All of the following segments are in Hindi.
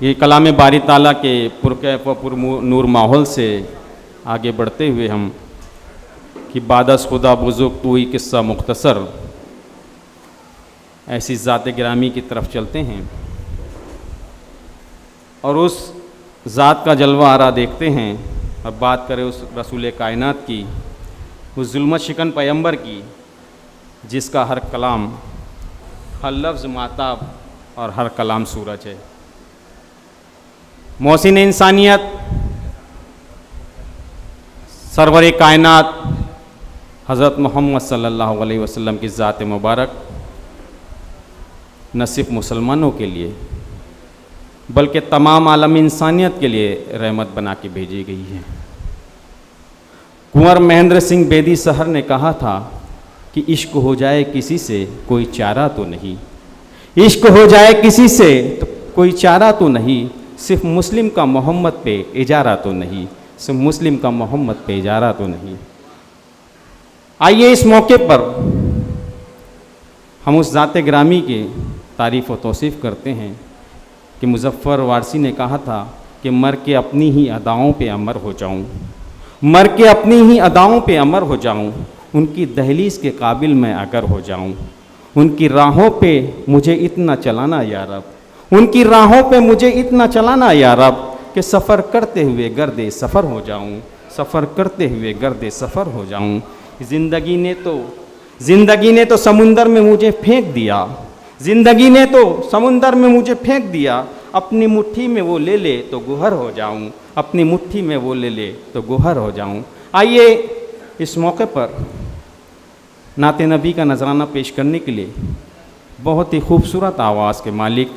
ये कलाम बारी ताला के पुरकैफ व पुरनूर माहौल से आगे बढ़ते हुए हम कि बादस खुदा बुजुर्ग तू ही किस्सा मुख्तसर ऐसी ज़ात गिरामी की तरफ चलते हैं और उस ज़ात का जलवा आरा देखते हैं और बात करें उस रसूल कायनात की, उस जुल्मत शिकन पैगंबर की, जिसका हर कलाम, हर लफ्ज़ माताब और हर कलाम सूरज है। मोहसिन इंसानियत, सरवर कायनात हज़रत मोहम्मद सल्लल्लाहु अलैहि वसल्लम की ज़ात मुबारक न सिर्फ मुसलमानों के लिए बल्कि तमाम आलम इंसानियत के लिए रहमत बना के भेजी गई है। कुंवर महेंद्र सिंह बेदी सहर ने कहा था कि इश्क हो जाए किसी से कोई चारा तो नहीं, इश्क हो जाए किसी से तो कोई चारा तो नहीं, सिर्फ मुस्लिम का मोहम्मद पे इजारा तो नहीं, सिर्फ मुस्लिम का मोहम्मद पे इजारा तो नहीं। आइए इस मौके पर हम उस ज़ात ग्रामी की तारीफ़ व तौसीफ़ करते हैं कि मुज़फ़्फ़र वारसी ने कहा था कि मर के अपनी ही अदाओं पे अमर हो जाऊं, मर के अपनी ही अदाओं पे अमर हो जाऊं, उनकी दहलीज़ के काबिल मैं अगर हो जाऊं, उनकी राहों पे मुझे इतना चलाना या रब, उनकी राहों पे मुझे इतना चलाना या रब कि सफ़र करते हुए गर्दे सफ़र हो जाऊं, सफ़र करते हुए गर्दे सफ़र हो जाऊं। ज़िंदगी ने तो समुंदर में मुझे फेंक दिया, ज़िंदगी ने तो समुंदर में मुझे फेंक दिया, अपनी मुट्ठी में वो ले ले तो गुहर हो जाऊं, अपनी मुट्ठी में वो ले ले तो गुहर हो जाऊं। आइए इस मौके पर नाते नबी का नजराना पेश करने के लिए बहुत ही खूबसूरत आवाज़ के मालिक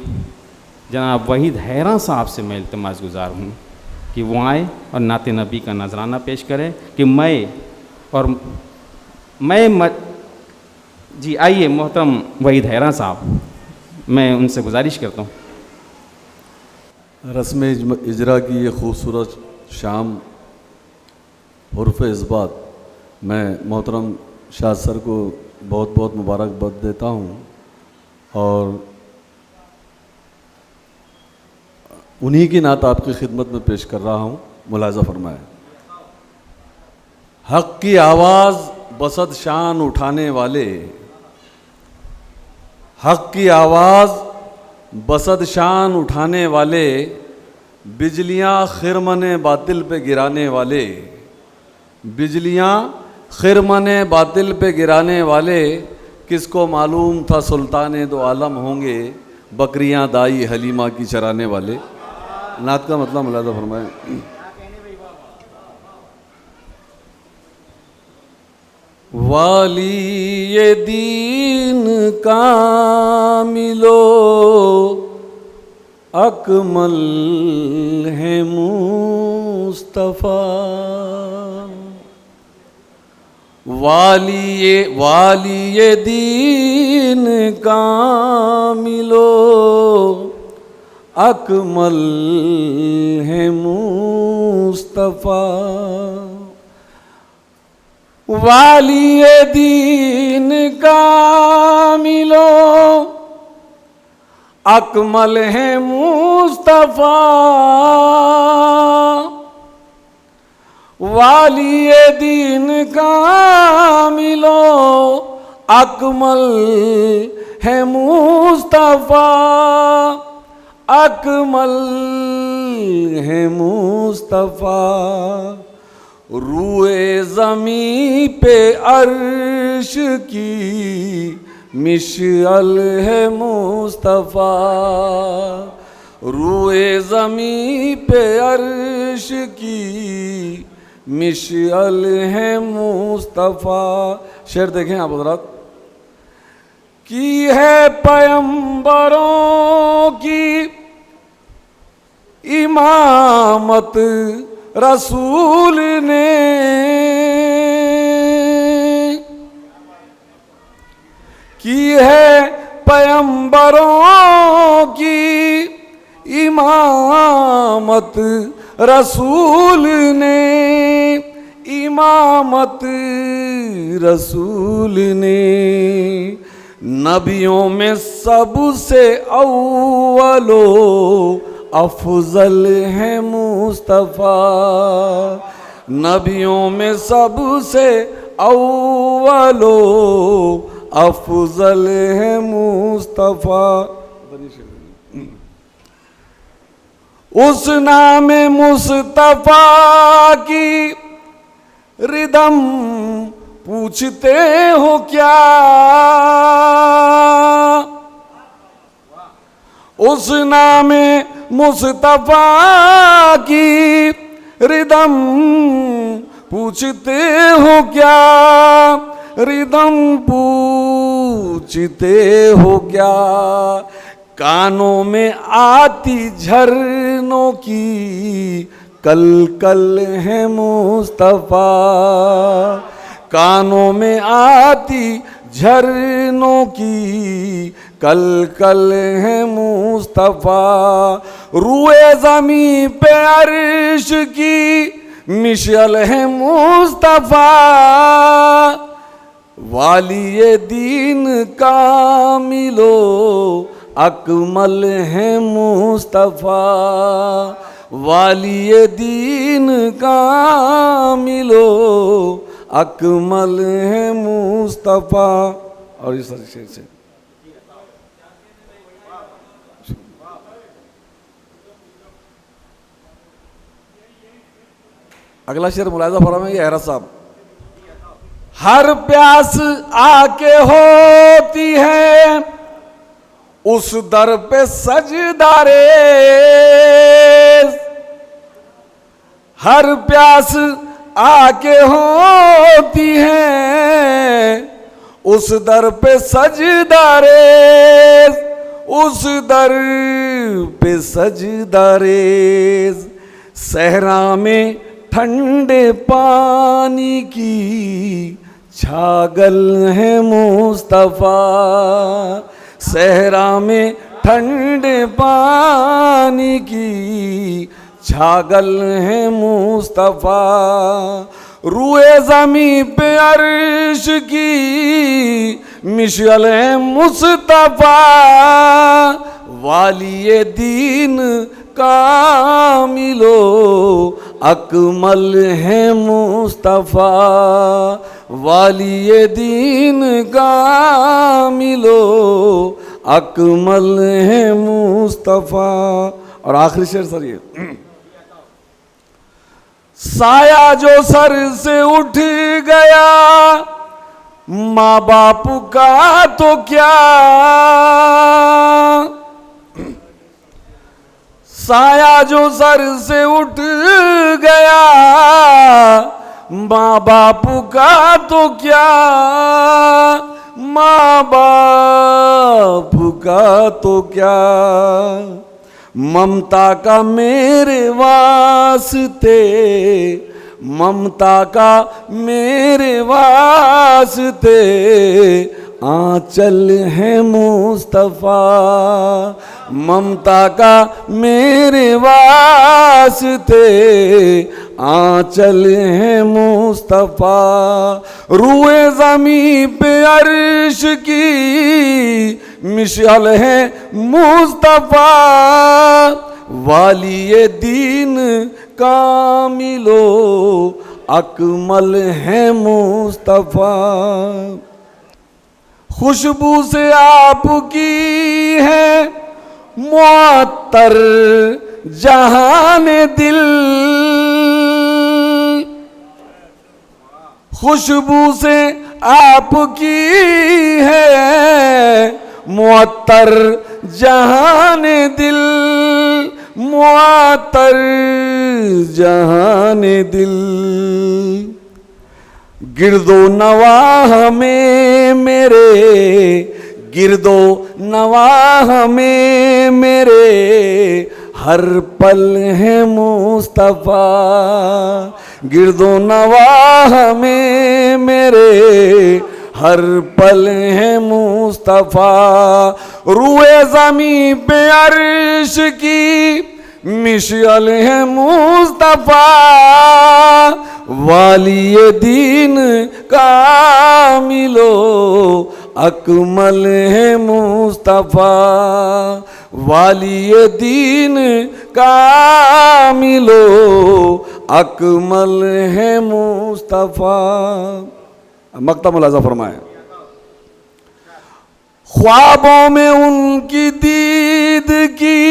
जनाब वहीद हैरान साहब से मैं इल्तिमास गुजार हूँ कि वो आए और नाते नबी का नजराना पेश करें कि जी आइए मोहतरम वहीद हैरान साहब, मैं उनसे गुजारिश करता हूँ। रस्म इजरा की ये खूबसूरत शाम हुर्फ़ इस्बात मैं मोहतरम शाह सर को बहुत बहुत मुबारकबाद देता हूँ और उन्हीं की नात आपकी खिदमत में पेश कर रहा हूँ। मुलाज़ा फरमाएं। हक़ की आवाज़ बसद शान उठाने वाले, हक़ की आवाज़ बसद शान उठाने वाले, बिजलियाँ खिरमने बातिल पे गिराने वाले, बिजलियाँ खिरमने बातिल पे गिराने वाले, किसको मालूम था सुल्ताने दो आलम होंगे, बकरियाँ दाई हलीमा की चराने वाले। नात का मतलब मुलाज़ा फरमाएं। वाली ये दीन कामिलो अकमल है मुस्तफ़ा, वाली ये दीन कामिलो अकमल है मुस्तफ़ा, वाली दीन कामिलो अकमल है मुस्तफ़ा, वाली दीन कामिलो अकमल है मुस्तफ़ा, अकमल है मुस्तफ़ा, रूए ज़मीं पे अर्श की मिशअल है मुस्तफ़ा, रूए ज़मीं पे अर्श की मिशअल है मुस्तफ़ा। शेर देखें आप हज़रात। की है पैगंबरों की इमामत रसूल ने, की है पैगंबरों की इमामत रसूल ने, इमामत रसूल ने, नबियों में सबसे अव्वलो अफजल है मुस्तफ़ा, नबियों में सबसे अव्वलो अफजल है मुस्तफ़ा। उस नाम मुस्तफ़ा की रिदम पूछते हो क्या, उस नाम मुस्तफ़ा की रिदम पूछते हो क्या, रिदम पूछते हो क्या। कानों में आती झरनों की कल कल है मुस्तफ़ा, कानों में आती झरनों की कल कल है मुस्तफ़ा। रूए ज़मीं पे अर्श की मिशल है मुस्तफ़ा, वाली दीन कामिलो अकमल है मुस्तफ़ा, वाली दीन कामिलो अकमल है मुस्तफ़ा। और इस तरीके से अगला शेर मुलाहिज़ा फरमाइए हैरत साहब। हर प्यास आके होती है उस दर पे सजदारे, हर प्यास आके होती है उस दर पे सजदारे, उस दर पे सजदारे। सहरा में ठंडे पानी की छागल है मुस्तफ़ा, सहरा में ठंडे पानी की छागल है मुस्तफ़ा। रूए ज़मीं पे अर्श की मिशल है मुस्तफ़ा, वाली दीन कामिलो अकमल है मुस्तफ़ा, वाली दीन कामिलो अकमल है मुस्तफ़ा। और आखिरी शेर सर ये, साया जो सर से उठ गया माँ बाप का तो क्या, साया जो सर से उठ गया माँ बाप का तो क्या, माँ बाप का तो क्या। ममता का मेरे वास्ते, ममता का मेरे वास्ते आंचल है मुस्तफ़ा, ममता का मेरे वास्ते आंचल है मुस्तफ़ा। रूए ज़मीं पे अर्श की मिशल है मुस्तफ़ा, वाली दीन कामिलो अकमल है मुस्तफ़ा। खुशबू से आपकी है मुअत्तर जहाने दिल, खुशबू से आपकी है मुअत्तर जहाने दिल, मुअत्तर जहाने दिल। गिरदो नवाह में मेरे, गिरदो नवाह में मेरे हर पल है मुस्तफ़ा, गिरदो नवाह में मेरे हर पल है मुस्तफ़ा। रूए ज़मीं पे अर्श की मिशल है मुस्तफ़ा, वाली दीन कामिलो अकमल है मुस्तफ़ा, वाली दीन का मिलो, अकमल है मुस्तफ़ा। मक्ता मुलाजा फरमाए। ख्वाबों में उनकी दीद की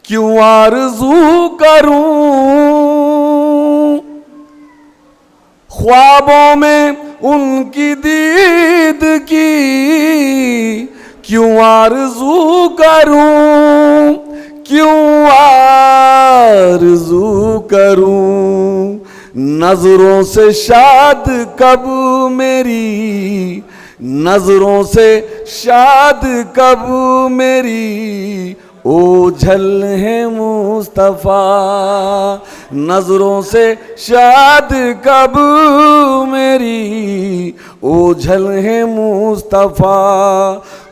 क्यों आरज़ू करूं, ख्वाबों में उनकी दीद की क्यों आरज़ू करूं, क्यों आरज़ू करूं। नजरों से शाद कब मेरी, नजरों से शाद कब मेरी, ओझल है मुस्तफ़ा। नजरों से शाद कब मेरी, ओझल है मुस्तफ़ा।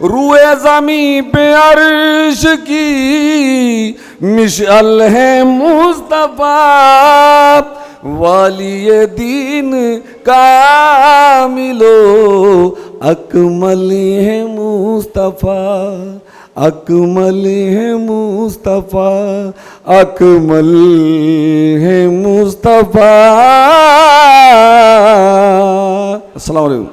रूए ज़मीं पे अर्श की मिशअल है मुस्तफ़ा, वाली दीन का मिलो, अकमल है मुस्तफ़ा, अकमल है मुस्तफ़ा, अकमल है मुस्तफ़ा। अस्सलाम वालेकुम।